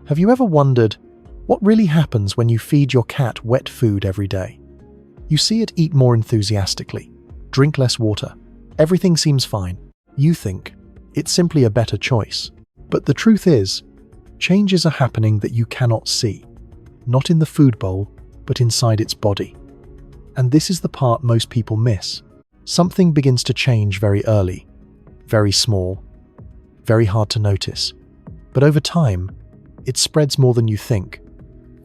Have you ever wondered what really happens when you feed your cat wet food every day? You see it eat more enthusiastically, drink less water. Everything seems fine. You think it's simply a better choice. But the truth is, changes are happening that you cannot see. Not in the food bowl, but inside its body. And this is the part most people miss. Something begins to change very early, very small, very hard to notice. But over time, it spreads more than you think.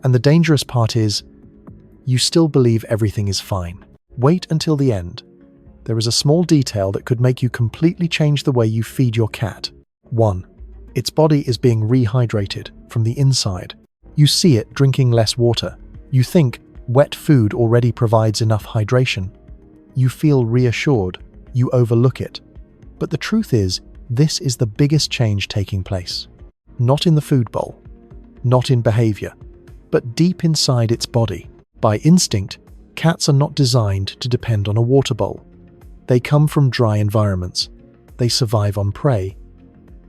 And the dangerous part is, you still believe everything is fine. Wait until the end. There is a small detail that could make you completely change the way you feed your cat. 1. Its body is being rehydrated from the inside. You see it drinking less water. You think wet food already provides enough hydration. You feel reassured. You overlook it. But the truth is, this is the biggest change taking place. Not in the food bowl, not in behavior, but deep inside its body. By instinct, cats are not designed to depend on a water bowl. They come from dry environments. They survive on prey.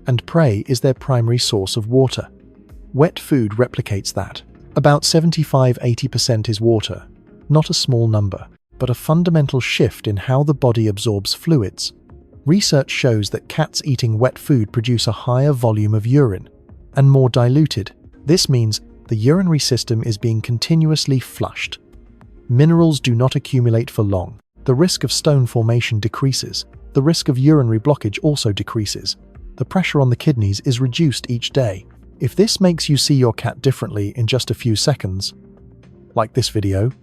And prey is their primary source of water. Wet food replicates that. About 75–80% is water, not a small number, but a fundamental shift in how the body absorbs fluids. Research shows that cats eating wet food produce a higher volume of urine, and more diluted. This means the urinary system is being continuously flushed. Minerals do not accumulate for long. The risk of stone formation decreases. The risk of urinary blockage also decreases. The pressure on the kidneys is reduced each day. If this makes you see your cat differently in just a few seconds, like this video,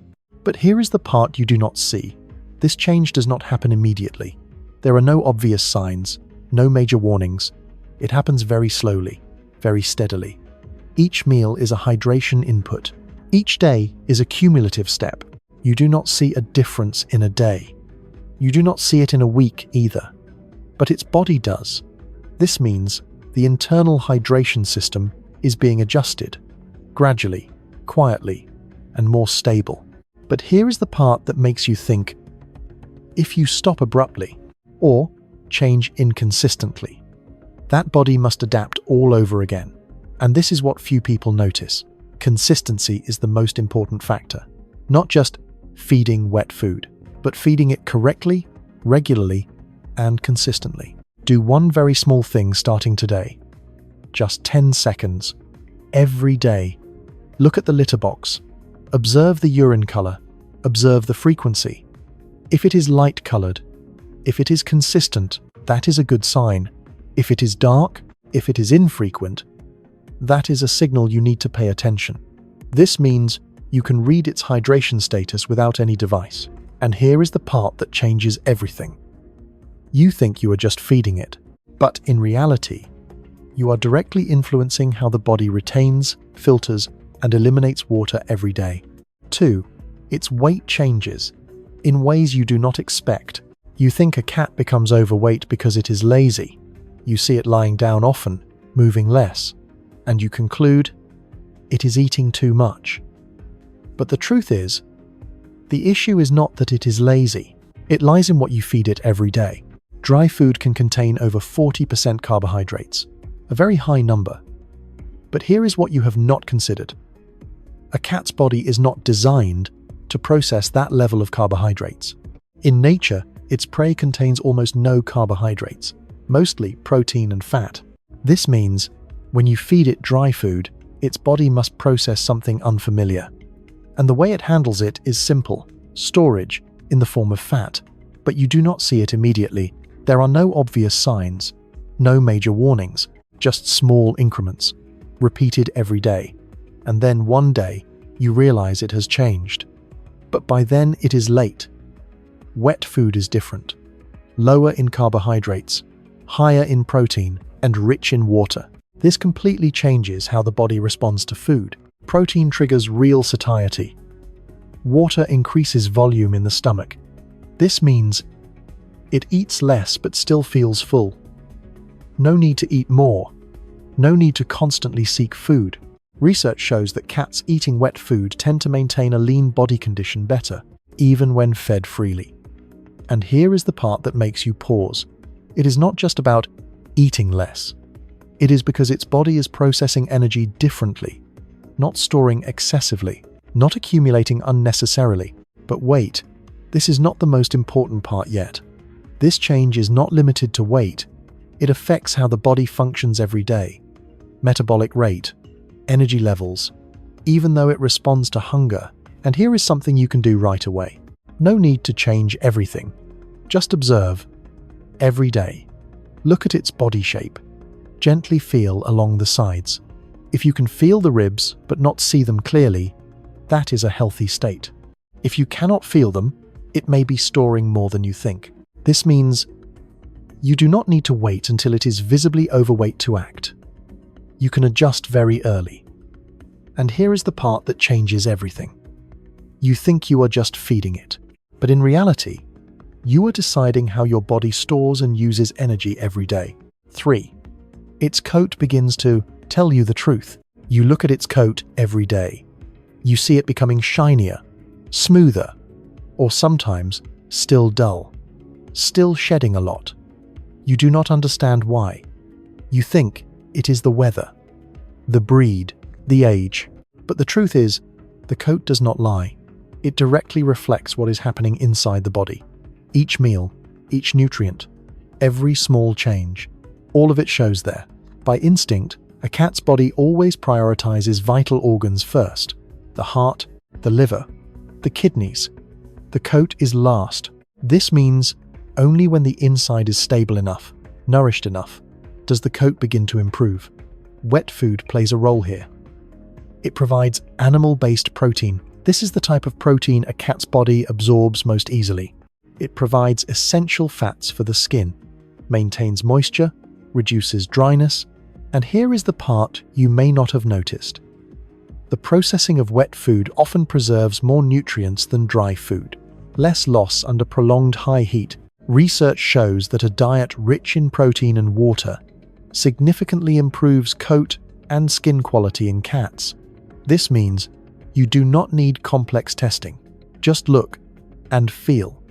but here is the part you do not see. This change does not happen immediately. There are no obvious signs, no major warnings. It happens very slowly, very steadily. Each meal is a hydration input. Each day is a cumulative step. You do not see a difference in a day. You do not see it in a week either. But its body does. This means the internal hydration system is being adjusted, gradually, quietly, and more stable. But here is the part that makes you think, if you stop abruptly, or change inconsistently, that body must adapt all over again. And this is what few people notice. Consistency is the most important factor. Not just feeding wet food, but feeding it correctly, regularly, and consistently. Do one very small thing starting today. Just 10 seconds. Every day. Look at the litter box. Observe the urine color. Observe the frequency. If it is light-colored, if it is consistent, that is a good sign. If it is dark, if it is infrequent, that is a signal you need to pay attention. This means you can read its hydration status without any device. And here is the part that changes everything. You think you are just feeding it, but in reality, you are directly influencing how the body retains, filters, and eliminates water every day. 2. Its weight changes in ways you do not expect. You think a cat becomes overweight because it is lazy. You see it lying down often, moving less, and you conclude it is eating too much. But the truth is, the issue is not that it is lazy. It lies in what you feed it every day. Dry food can contain over 40% carbohydrates, a very high number. But here is what you have not considered. A cat's body is not designed to process that level of carbohydrates. In nature, its prey contains almost no carbohydrates, mostly protein and fat. This means, when you feed it dry food, its body must process something unfamiliar. And the way it handles it is simple: storage in the form of fat. But you do not see it immediately. There are no obvious signs, no major warnings, just small increments, repeated every day. And then one day, you realize it has changed. But by then it is late. Wet food is different. Lower in carbohydrates, higher in protein, and rich in water. This completely changes how the body responds to food. Protein triggers real satiety. Water increases volume in the stomach. This means it eats less but still feels full. No need to eat more. No need to constantly seek food. Research shows that cats eating wet food tend to maintain a lean body condition better, even when fed freely. And here is the part that makes you pause. It is not just about eating less. It is because its body is processing energy differently, not storing excessively, not accumulating unnecessarily. But wait, this is not the most important part yet. This change is not limited to weight. It affects how the body functions every day. Metabolic rate, energy levels, even though it responds to hunger. And here is something you can do right away. No need to change everything. Just observe. Every day. Look at its body shape. Gently feel along the sides. If you can feel the ribs but not see them clearly, that is a healthy state. If you cannot feel them, it may be storing more than you think. This means you do not need to wait until it is visibly overweight to act. You can adjust very early. And here is the part that changes everything. You think you are just feeding it, but in reality, you are deciding how your body stores and uses energy every day. 3. Its coat begins to tell you the truth. You look at its coat every day. You see it becoming shinier, smoother, or sometimes still dull, still shedding a lot. You do not understand why. You think it is the weather, the breed, the age. But the truth is, the coat does not lie. It directly reflects what is happening inside the body. Each meal, each nutrient, every small change, all of it shows there. By instinct, a cat's body always prioritizes vital organs first. The heart, the liver, the kidneys. The coat is last. This means only when the inside is stable enough, nourished enough, does the coat begin to improve. Wet food plays a role here. It provides animal-based protein. This is the type of protein a cat's body absorbs most easily. It provides essential fats for the skin, maintains moisture, reduces dryness, and here is the part you may not have noticed. The processing of wet food often preserves more nutrients than dry food. Less loss under prolonged high heat. Research shows that a diet rich in protein and water significantly improves coat and skin quality in cats. This means you do not need complex testing. Just look and feel.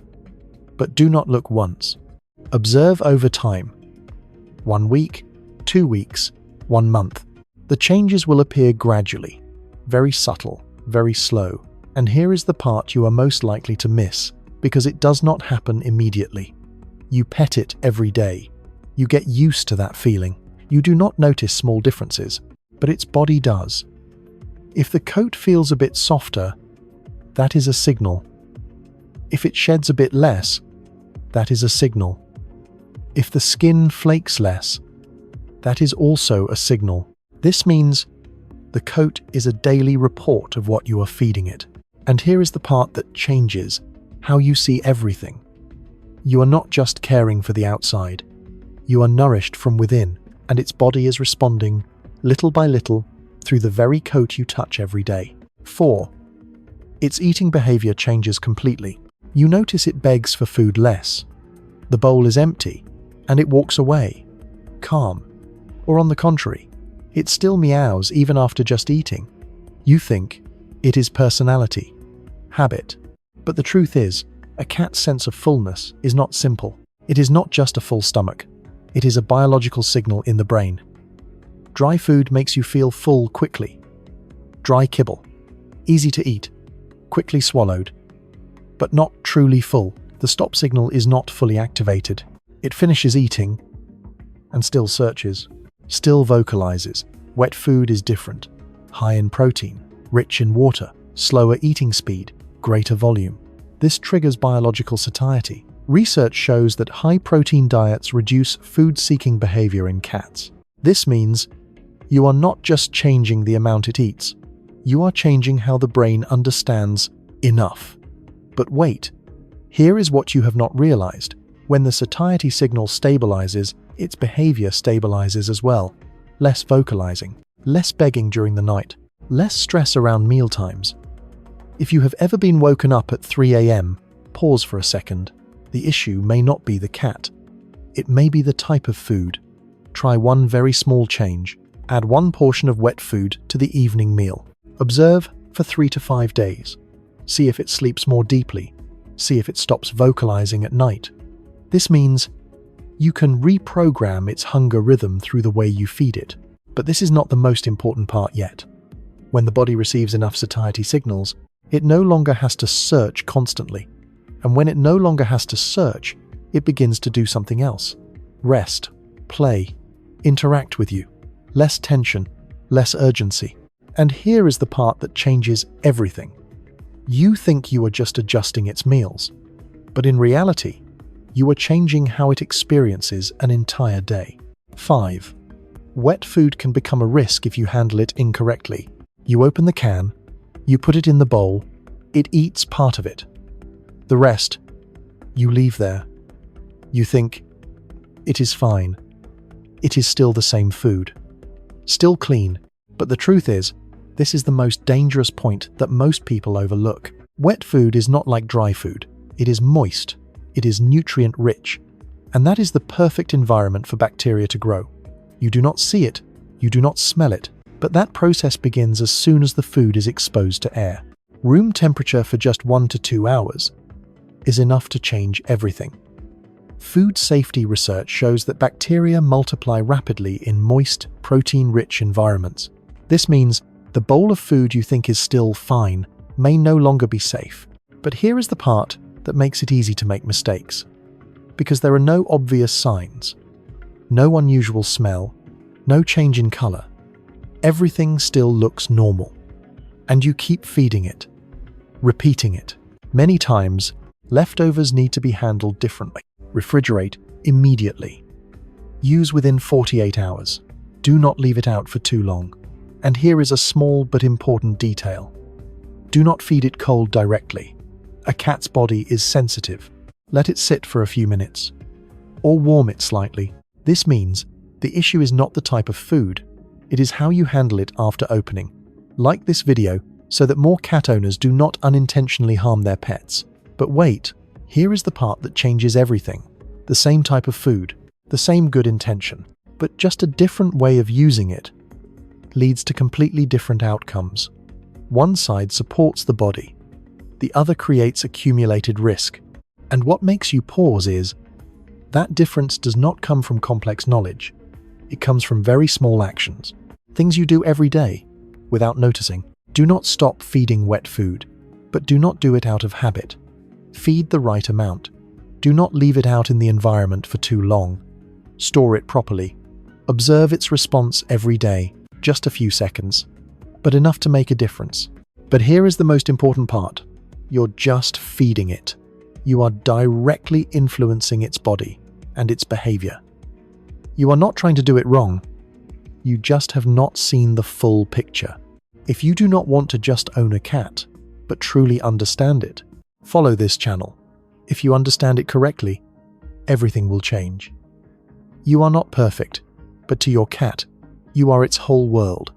But do not look once. Observe over time. 1 week, 2 weeks, 1 month. The changes will appear gradually, very subtle, very slow. And here is the part you are most likely to miss, because it does not happen immediately. You pet it every day. You get used to that feeling. You do not notice small differences, but its body does. If the coat feels a bit softer, that is a signal. If it sheds a bit less, that is a signal. If the skin flakes less, that is also a signal. This means the coat is a daily report of what you are feeding it. And here is the part that changes how you see everything. You are not just caring for the outside. You are nourished from within, and its body is responding, little by little, through the very coat you touch every day. 4. Its eating behavior changes completely. You notice it begs for food less. The bowl is empty, and it walks away, calm. Or on the contrary, it still meows even after just eating. You think it is personality, habit. But the truth is, a cat's sense of fullness is not simple. It is not just a full stomach. It is a biological signal in the brain. Dry food makes you feel full quickly. Dry kibble, easy to eat, quickly swallowed, but not truly full. The stop signal is not fully activated. It finishes eating and still searches, still vocalizes. Wet food is different. High in protein, rich in water, slower eating speed, greater volume. This triggers biological satiety. Research shows that high-protein diets reduce food-seeking behavior in cats. This means you are not just changing the amount it eats, you are changing how the brain understands enough. But wait, here is what you have not realized. When the satiety signal stabilizes, its behavior stabilizes as well. Less vocalizing, less begging during the night, less stress around mealtimes. If you have ever been woken up at 3 a.m., pause for a second. The issue may not be the cat. It may be the type of food. Try one very small change. Add 1 portion of wet food to the evening meal. Observe for 3 to 5 days. See if it sleeps more deeply. See if it stops vocalizing at night. This means You can reprogram its hunger rhythm through the way you feed it. But this is not the most important part yet. When the body receives enough satiety signals, it no longer has to search constantly. And when it no longer has to search, it begins to do something else. Rest, play, interact with you. Less tension, less urgency. And here is the part that changes everything. You think you are just adjusting its meals, but in reality, you are changing how it experiences an entire day. 5. Wet food can become a risk if you handle it incorrectly. You open the can, you put it in the bowl, it eats part of it. The rest, you leave there. You think, it is fine. It is still the same food. Still clean, but the truth is, this is the most dangerous point that most people overlook. Wet food is not like dry food. It is moist. It is nutrient-rich. And that is the perfect environment for bacteria to grow. You do not see it. You do not smell it. But that process begins as soon as the food is exposed to air. Room temperature for just 1 to 2 hours is enough to change everything. Food safety research shows that bacteria multiply rapidly in moist, protein-rich environments. This means the bowl of food you think is still fine may no longer be safe. But here is the part that makes it easy to make mistakes. Because there are no obvious signs, no unusual smell, no change in color. Everything still looks normal. And you keep feeding it, repeating it. Many times, leftovers need to be handled differently. Refrigerate immediately. Use within 48 hours. Do not leave it out for too long. And here is a small but important detail. Do not feed it cold directly. A cat's body is sensitive. Let it sit for a few minutes. Or warm it slightly. This means the issue is not the type of food. It is how you handle it after opening. Like this video so that more cat owners do not unintentionally harm their pets. But wait, here is the part that changes everything. The same type of food, the same good intention, but just a different way of using it leads to completely different outcomes. One side supports the body, the other creates accumulated risk. And what makes you pause is, that difference does not come from complex knowledge. It comes from very small actions, things you do every day, without noticing. Do not stop feeding wet food, but do not do it out of habit. Feed the right amount. Do not leave it out in the environment for too long. Store it properly. Observe its response every day, just a few seconds, but enough to make a difference. But here is the most important part. You're just feeding it. You are directly influencing its body and its behavior. You are not trying to do it wrong. You just have not seen the full picture. If you do not want to just own a cat, but truly understand it, follow this channel. If you understand it correctly, everything will change. You are not perfect, but to your cat, you are its whole world.